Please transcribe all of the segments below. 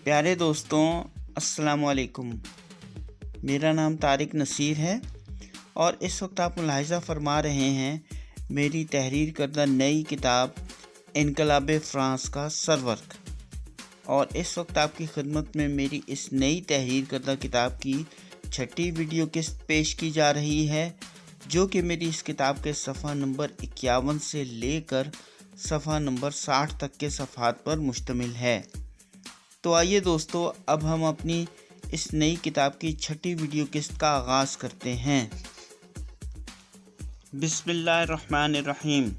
پیارے دوستوں، السلام علیکم۔ میرا نام طارق نصیر ہے اور اس وقت آپ ملاحظہ فرما رہے ہیں میری تحریر کردہ نئی کتاب انقلاب فرانس کا سرورق، اور اس وقت آپ کی خدمت میں میری اس نئی تحریر کردہ کتاب کی 6ٹھی ویڈیو قسط پیش کی جا رہی ہے، جو کہ میری اس کتاب کے صفحہ نمبر 51 سے لے کر صفحہ نمبر 60 تک کے صفحات پر مشتمل ہے۔ تو آئیے دوستو، اب ہم اپنی اس نئی کتاب کی 6ٹھی ویڈیو قسط کا آغاز کرتے ہیں۔ بسم اللہ الرحمن الرحیم۔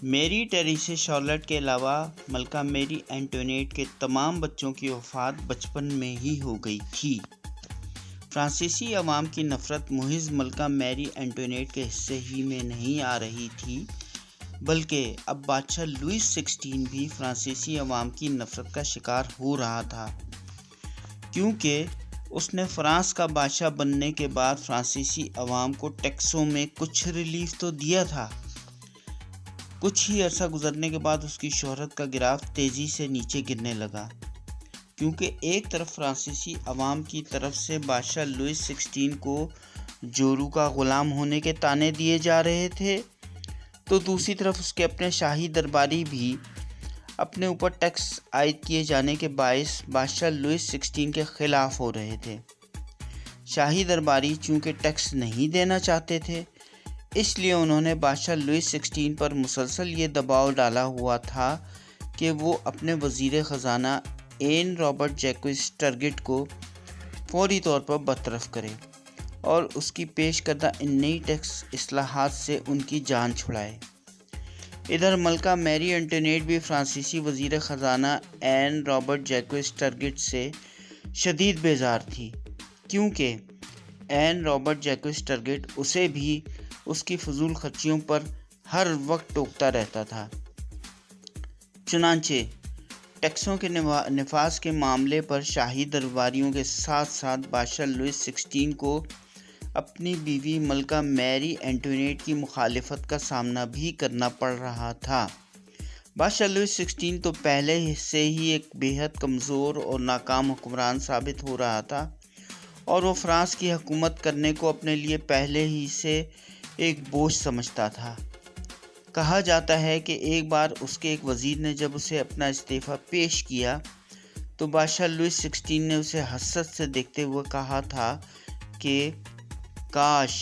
میری ٹریسی شارلٹ کے علاوہ ملکہ میری اینٹونیٹ کے تمام بچوں کی وفات بچپن میں ہی ہو گئی تھی۔ فرانسیسی عوام کی نفرت محض ملکہ میری اینٹونیٹ کے حصے ہی میں نہیں آ رہی تھی، بلکہ اب بادشاہ لوئس 16 بھی فرانسیسی عوام کی نفرت کا شکار ہو رہا تھا، کیونکہ اس نے فرانس کا بادشاہ بننے کے بعد فرانسیسی عوام کو ٹیکسوں میں کچھ ریلیف تو دیا تھا۔ کچھ ہی عرصہ گزرنے کے بعد اس کی شہرت کا گراف تیزی سے نیچے گرنے لگا، کیونکہ ایک طرف فرانسیسی عوام کی طرف سے بادشاہ لوئس 16 کو جورو کا غلام ہونے کے طعنے دیے جا رہے تھے، تو دوسری طرف اس کے اپنے شاہی درباری بھی اپنے اوپر ٹیکس عائد کیے جانے کے باعث بادشاہ لوئس 16 کے خلاف ہو رہے تھے۔ شاہی درباری چونکہ ٹیکس نہیں دینا چاہتے تھے، اس لیے انہوں نے بادشاہ لوئس 16 پر مسلسل یہ دباؤ ڈالا ہوا تھا کہ وہ اپنے وزیر خزانہ این رابرٹ جیکوس ٹرگٹ کو فوری طور پر برطرف کرے اور اس کی پیش کردہ ان نئی ٹیکس اصلاحات سے ان کی جان چھڑائے۔ ادھر ملکہ میری اینٹونیٹ بھی فرانسیسی وزیر خزانہ این رابرٹ جیکوس ٹرگٹ سے شدید بیزار تھی، کیونکہ این رابرٹ جیکوس ٹرگٹ اسے بھی اس کی فضول خرچیوں پر ہر وقت ٹوکتا رہتا تھا۔ چنانچہ ٹیکسوں کے نفاذ کے معاملے پر شاہی درباریوں کے ساتھ ساتھ بادشاہ لوئس 16 کو اپنی بیوی ملکہ میری اینٹونیٹ کی مخالفت کا سامنا بھی کرنا پڑ رہا تھا۔ بادشاہ لوئس 16 تو پہلے سے ہی ایک بے حد کمزور اور ناکام حکمران ثابت ہو رہا تھا، اور وہ فرانس کی حکومت کرنے کو اپنے لیے پہلے ہی سے ایک بوجھ سمجھتا تھا۔ کہا جاتا ہے کہ ایک بار اس کے ایک وزیر نے جب اسے اپنا استعفیٰ پیش کیا تو بادشاہ لوئس 16 نے اسے حسرت سے دیکھتے ہوئے کہا تھا کہ کاش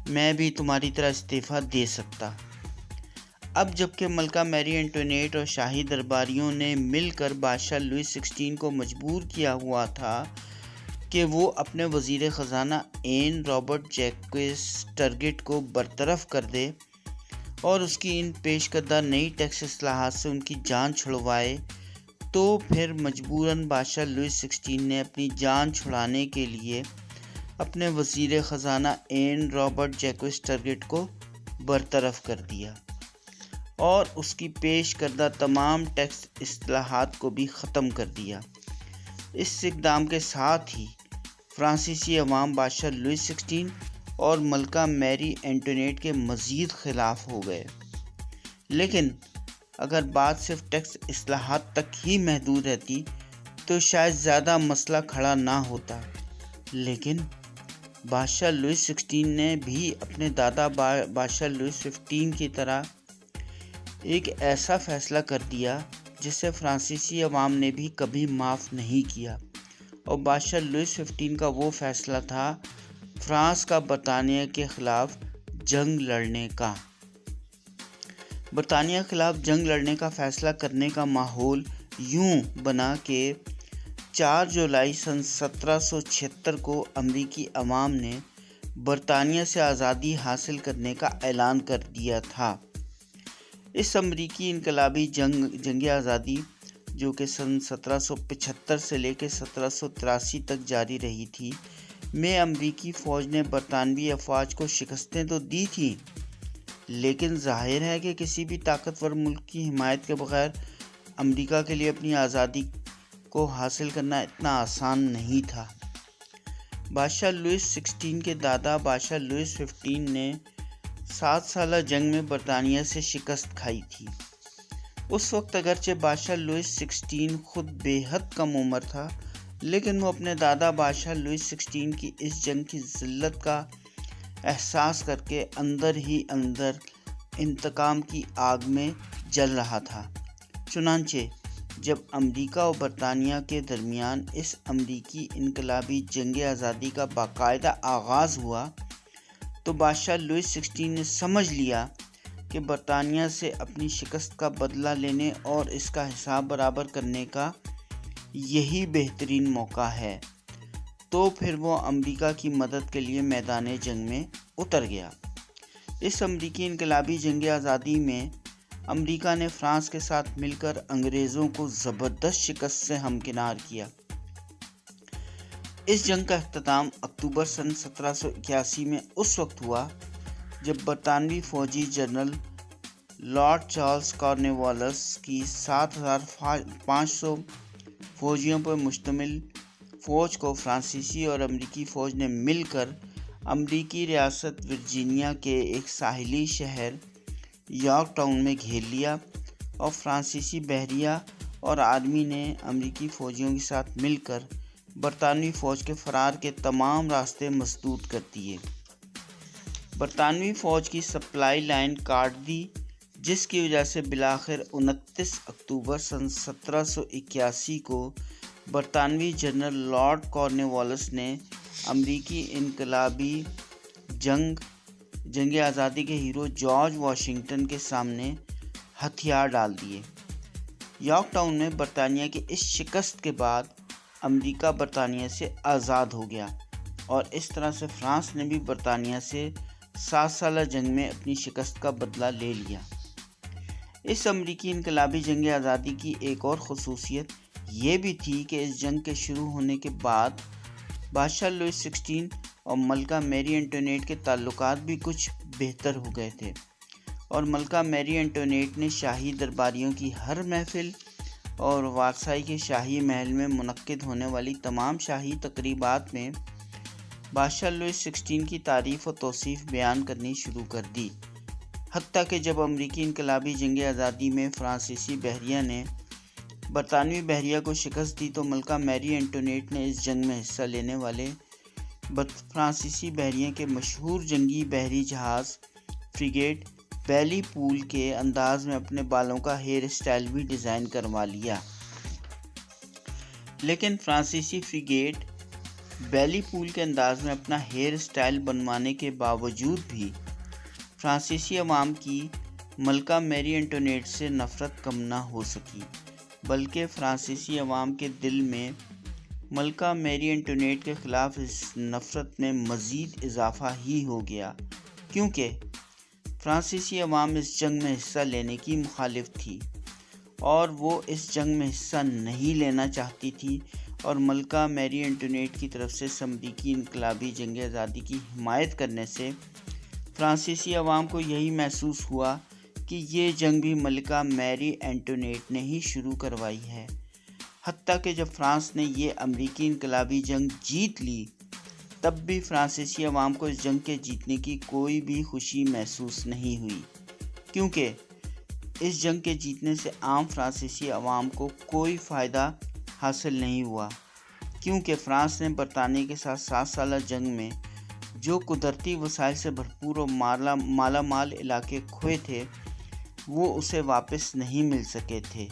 میں بھی تمہاری طرح استعفیٰ دے سکتا۔ اب جبکہ ملکہ میری اینٹونیٹ اور شاہی درباریوں نے مل کر بادشاہ لوئس 16 کو مجبور کیا ہوا تھا کہ وہ اپنے وزیر خزانہ این رابرٹ جیکوس ٹرگٹ کو برطرف کر دے اور اس کی ان پیش کردہ نئی ٹیکس اصلاحات سے ان کی جان چھڑوائے، تو پھر مجبوراً بادشاہ لوئس 16 نے اپنی جان چھڑانے کے لیے اپنے وزیر خزانہ این رابرٹ جیکوس ٹرگٹ کو برطرف کر دیا اور اس کی پیش کردہ تمام ٹیکس اصلاحات کو بھی ختم کر دیا۔ اس اقدام کے ساتھ ہی فرانسیسی عوام بادشاہ لوئس 16 اور ملکہ میری اینٹونیٹ کے مزید خلاف ہو گئے۔ لیکن اگر بات صرف ٹیکس اصلاحات تک ہی محدود رہتی تو شاید زیادہ مسئلہ کھڑا نہ ہوتا، لیکن بادشاہ لوئس 16 نے بھی اپنے دادا بادشاہ لوئس 15 کی طرح ایک ایسا فیصلہ کر دیا جسے فرانسیسی عوام نے بھی کبھی معاف نہیں کیا، اور بادشاہ لوئس 15 کا وہ فیصلہ تھا فرانس کا برطانیہ کے خلاف جنگ لڑنے کا۔ برطانیہ کے خلاف جنگ لڑنے کا فیصلہ کرنے کا ماحول یوں بنا کہ 4 جولائی سن 1776 کو امریکی عوام نے برطانیہ سے آزادی حاصل کرنے کا اعلان کر دیا تھا۔ اس امریکی انقلابی جنگ آزادی، جو کہ سن 1775 سے لے کے 1783 تک جاری رہی تھی، میں امریکی فوج نے برطانوی افواج کو شکستیں تو دی تھیں، لیکن ظاہر ہے کہ کسی بھی طاقتور ملک کی حمایت کے بغیر امریکہ کے لیے اپنی آزادی کو حاصل کرنا اتنا آسان نہیں تھا۔ بادشاہ لوئس 16 کے دادا بادشاہ لوئس 15 نے 7 سالہ جنگ میں برطانیہ سے شکست کھائی تھی۔ اس وقت اگرچہ بادشاہ لوئس 16 خود بے حد کم عمر تھا، لیکن وہ اپنے دادا بادشاہ لوئس 16 کی اس جنگ کی ذلت کا احساس کر کے اندر ہی اندر انتقام کی آگ میں جل رہا تھا۔ چنانچہ جب امریکہ و برطانیہ کے درمیان اس امریکی انقلابی جنگ آزادی کا باقاعدہ آغاز ہوا تو بادشاہ لوئس 16 نے سمجھ لیا کہ برطانیہ سے اپنی شکست کا بدلہ لینے اور اس کا حساب برابر کرنے کا یہی بہترین موقع ہے، تو پھر وہ امریکہ کی مدد کے لیے میدان جنگ میں اتر گیا۔ اس امریکی انقلابی جنگ آزادی میں امریکہ نے فرانس کے ساتھ مل کر انگریزوں کو زبردست شکست سے ہمکنار کیا۔ اس جنگ کا اختتام اکتوبر سن 1781 میں اس وقت ہوا جب برطانوی فوجی جنرل لارڈ چارلس کارنوالیس کی 7500 فوجیوں پر مشتمل فوج کو فرانسیسی اور امریکی فوج نے مل کر امریکی ریاست ورجینیا کے ایک ساحلی شہر یارک ٹاؤن میں گھیر لیا، اور فرانسیسی بحریہ اور آرمی نے امریکی فوجیوں کے ساتھ مل کر برطانوی فوج کے فرار کے تمام راستے مسدود کر دیے۔ برطانوی فوج کی سپلائی لائن کاٹ دی، جس کی وجہ سے بالآخر 29 اکتوبر سن 1781 کو برطانوی جنرل لارڈ کارنوالیس نے امریکی انقلابی جنگ آزادی کے ہیرو جارج واشنگٹن کے سامنے ہتھیار ڈال دیے۔ یارک ٹاؤن میں برطانیہ کی اس شکست کے بعد امریکہ برطانیہ سے آزاد ہو گیا، اور اس طرح سے فرانس نے بھی برطانیہ سے 7 سالہ جنگ میں اپنی شکست کا بدلہ لے لیا۔ اس امریکی انقلابی جنگ آزادی کی ایک اور خصوصیت یہ بھی تھی کہ اس جنگ کے شروع ہونے کے بعد بادشاہ لوئس 16 اور ملکہ میری انٹوینیٹ کے تعلقات بھی کچھ بہتر ہو گئے تھے، اور ملکہ میری انٹوینیٹ نے شاہی درباریوں کی ہر محفل اور وارسائی کے شاہی محل میں منعقد ہونے والی تمام شاہی تقریبات میں بادشاہ لوئس 16 کی تعریف و توصیف بیان کرنی شروع کر دی۔ حتیٰ کہ جب امریکی انقلابی جنگ آزادی میں فرانسیسی بحریہ نے برطانوی بحریہ کو شکست دی تو ملکہ میری انٹوینیٹ نے اس جنگ میں حصہ لینے والے فرانسیسی بحریہ کے مشہور جنگی بحری جہاز فریگیٹ بیلی پول کے انداز میں اپنے بالوں کا ہیئر اسٹائل بھی ڈیزائن کروا لیا۔ لیکن فرانسیسی فریگیٹ بیلی پول کے انداز میں اپنا ہیئر اسٹائل بنوانے کے باوجود بھی فرانسیسی عوام کی ملکہ میری انٹوینیٹ سے نفرت کم نہ ہو سکی، بلکہ فرانسیسی عوام کے دل میں ملکہ میری انٹوینیٹ کے خلاف اس نفرت میں مزید اضافہ ہی ہو گیا، کیونکہ فرانسیسی عوام اس جنگ میں حصہ لینے کی مخالف تھی، اور وہ اس جنگ میں حصہ نہیں لینا چاہتی تھی، اور ملکہ میری انٹوینیٹ کی طرف سے امریکی انقلابی جنگ آزادی کی حمایت کرنے سے فرانسیسی عوام کو یہی محسوس ہوا کہ یہ جنگ بھی ملکہ میری انٹوینیٹ نے ہی شروع کروائی ہے۔ حتیٰ کہ جب فرانس نے یہ امریکی انقلابی جنگ جیت لی تب بھی فرانسیسی عوام کو اس جنگ کے جیتنے کی کوئی بھی خوشی محسوس نہیں ہوئی، کیونکہ اس جنگ کے جیتنے سے عام فرانسیسی عوام کو کوئی فائدہ حاصل نہیں ہوا، کیونکہ فرانس نے برطانیہ کے ساتھ 7 سالہ جنگ میں جو قدرتی وسائل سے بھرپور اور مالا مال علاقے کھوئے تھے وہ اسے واپس نہیں مل سکے تھے،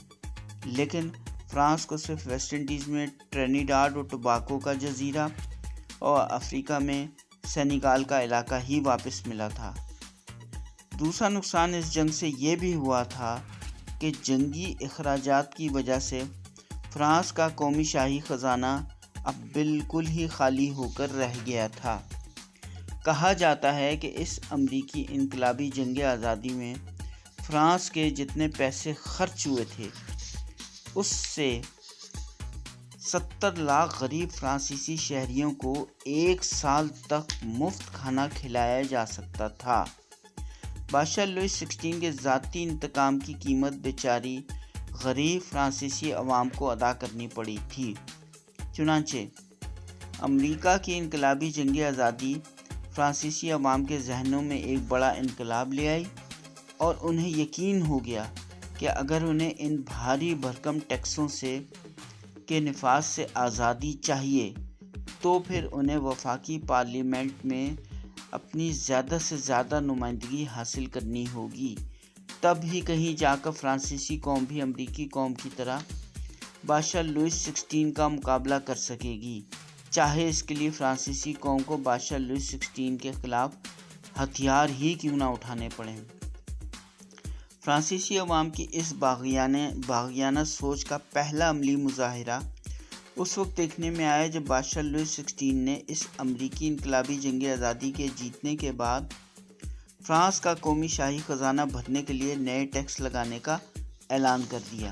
لیکن فرانس کو صرف ویسٹ انڈیز میں ٹرینیڈاڈ اور ٹوباکو کا جزیرہ اور افریقہ میں سینیگال کا علاقہ ہی واپس ملا تھا۔ دوسرا نقصان اس جنگ سے یہ بھی ہوا تھا کہ جنگی اخراجات کی وجہ سے فرانس کا قومی شاہی خزانہ اب بالکل ہی خالی ہو کر رہ گیا تھا۔ کہا جاتا ہے کہ اس امریکی انقلابی جنگ آزادی میں فرانس کے جتنے پیسے خرچ ہوئے تھے اس سے 70 لاکھ غریب فرانسیسی شہریوں کو 1 سال تک مفت کھانا کھلایا جا سکتا تھا۔ بادشاہ لوئس 16 کے ذاتی انتقام کی قیمت بیچاری غریب فرانسیسی عوام کو ادا کرنی پڑی تھی۔ چنانچہ امریکہ کی انقلابی جنگ آزادی فرانسیسی عوام کے ذہنوں میں ایک بڑا انقلاب لے آئی، اور انہیں یقین ہو گیا کہ اگر انہیں ان بھاری بھرکم ٹیکسوں کے نفاذ سے آزادی چاہیے تو پھر انہیں وفاقی پارلیمنٹ میں اپنی زیادہ سے زیادہ نمائندگی حاصل کرنی ہوگی، تب ہی کہیں جا کر فرانسیسی قوم بھی امریکی قوم کی طرح بادشاہ لوئس 16 کا مقابلہ کر سکے گی، چاہے اس کے لیے فرانسیسی قوم کو بادشاہ لوئس 16 کے خلاف ہتھیار ہی کیوں نہ اٹھانے پڑیں۔ فرانسیسی عوام کی اس باغیانہ سوچ کا پہلا عملی مظاہرہ اس وقت دیکھنے میں آیا جب بادشاہ لوئس 16 نے اس امریکی انقلابی جنگ آزادی کے جیتنے کے بعد فرانس کا قومی شاہی خزانہ بھرنے کے لیے نئے ٹیکس لگانے کا اعلان کر دیا۔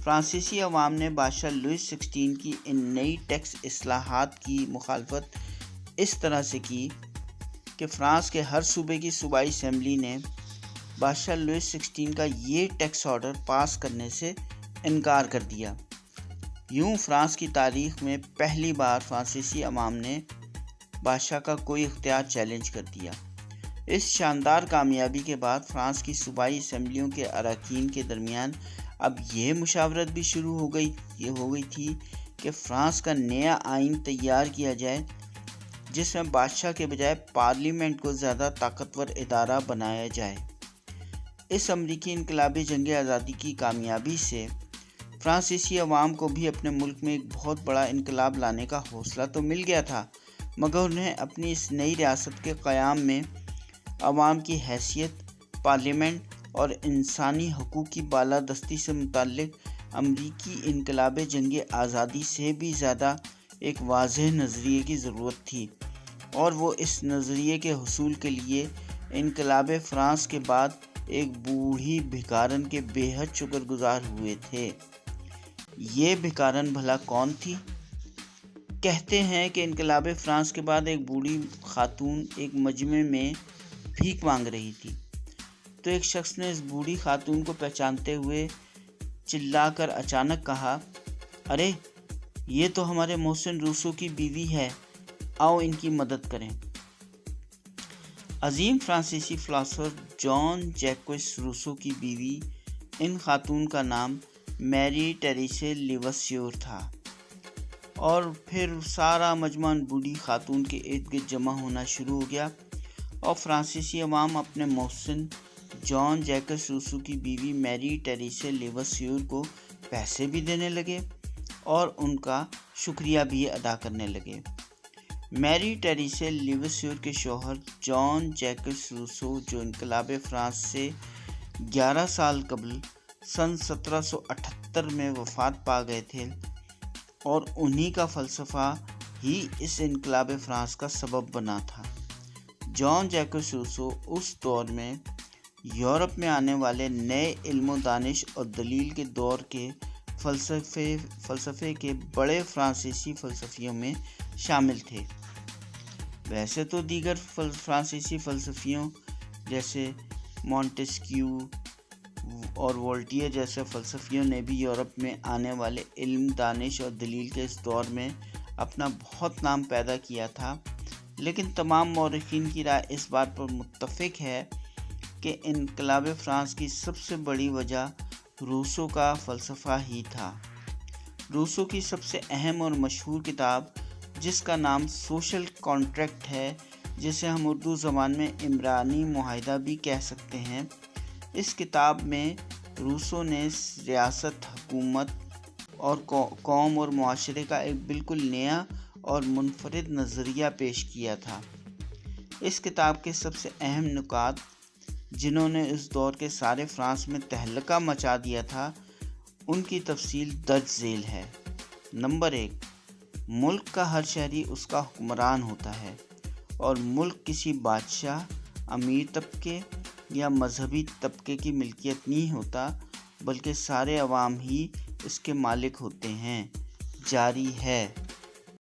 فرانسیسی عوام نے بادشاہ لوئس 16 کی ان نئی ٹیکس اصلاحات کی مخالفت اس طرح سے کی کہ فرانس کے ہر صوبے کی صوبائی اسمبلی نے بادشاہ لوئس 16 کا یہ ٹیکس آرڈر پاس کرنے سے انکار کر دیا۔ یوں فرانس کی تاریخ میں پہلی بار فرانسیسی عوام نے بادشاہ کا کوئی اختیار چیلنج کر دیا۔ اس شاندار کامیابی کے بعد فرانس کی صوبائی اسمبلیوں کے اراکین کے درمیان اب یہ مشاورت بھی شروع ہو گئی تھی کہ فرانس کا نیا آئین تیار کیا جائے جس میں بادشاہ کے بجائے پارلیمنٹ کو زیادہ طاقتور ادارہ بنایا جائے۔ اس امریکی انقلابی جنگ آزادی کی کامیابی سے فرانسیسی عوام کو بھی اپنے ملک میں ایک بہت بڑا انقلاب لانے کا حوصلہ تو مل گیا تھا، مگر انہیں اپنی اس نئی ریاست کے قیام میں عوام کی حیثیت، پارلیمنٹ اور انسانی حقوق کی بالادستی سے متعلق امریکی انقلاب جنگ آزادی سے بھی زیادہ ایک واضح نظریے کی ضرورت تھی، اور وہ اس نظریے کے حصول کے لیے انقلاب فرانس کے بعد ایک بوڑھی بھکارن کے بے حد شکر گزار ہوئے تھے۔ یہ بھکارن بھلا کون تھی؟ کہتے ہیں کہ انقلاب فرانس کے بعد ایک بوڑھی خاتون ایک مجمع میں بھیک مانگ رہی تھی، تو ایک شخص نے اس بوڑھی خاتون کو پہچانتے ہوئے چلا کر اچانک کہا، ارے یہ تو ہمارے محسن روسو کی بیوی ہے، آؤ ان کی مدد کریں۔ عظیم فرانسیسی فلاسفر جان جیکوس روسو کی بیوی ان خاتون کا نام میری ٹریسے لیواسیور تھا، اور پھر سارا مجمع بوڑھی خاتون کے ارد گرد جمع ہونا شروع ہو گیا، اور فرانسیسی عوام اپنے محسن جان جیکوس روسو کی بیوی میری ٹریسے لیواسیور کو پیسے بھی دینے لگے اور ان کا شکریہ بھی ادا کرنے لگے۔ میری ٹریسے لیواسیور کے شوہر جان جیکوس روسو، جو انقلاب فرانس سے 11 سال قبل سن 1778 میں وفات پا گئے تھے، اور انہی کا فلسفہ ہی اس انقلاب فرانس کا سبب بنا تھا۔ جان جیکوس روسو اس دور میں یورپ میں آنے والے نئے علم و دانش اور دلیل کے دور کے فلسفے کے بڑے فرانسیسی فلسفیوں میں شامل تھے۔ ویسے تو دیگر فرانسیسی فلسفیوں جیسے مونٹسکیو اور وولٹیئر جیسے فلسفیوں نے بھی یورپ میں آنے والے علم، دانش اور دلیل کے اس دور میں اپنا بہت نام پیدا کیا تھا، لیکن تمام مورخین کی رائے اس بات پر متفق ہے کہ انقلاب فرانس کی سب سے بڑی وجہ روسو کا فلسفہ ہی تھا۔ روسو کی سب سے اہم اور مشہور کتاب، جس کا نام سوشل کانٹریکٹ ہے، جسے ہم اردو زبان میں عمرانی معاہدہ بھی کہہ سکتے ہیں، اس کتاب میں روسو نے ریاست، حکومت اور قوم اور معاشرے کا ایک بالکل نیا اور منفرد نظریہ پیش کیا تھا۔ اس کتاب کے سب سے اہم نکات، جنہوں نے اس دور کے سارے فرانس میں تہلکہ مچا دیا تھا، ان کی تفصیل درج ذیل ہے۔ نمبر 1، ملک کا ہر شہری اس کا حکمران ہوتا ہے، اور ملک کسی بادشاہ، امیر طبقے یا مذہبی طبقے کی ملکیت نہیں ہوتا، بلکہ سارے عوام ہی اس کے مالک ہوتے ہیں۔ جاری ہے۔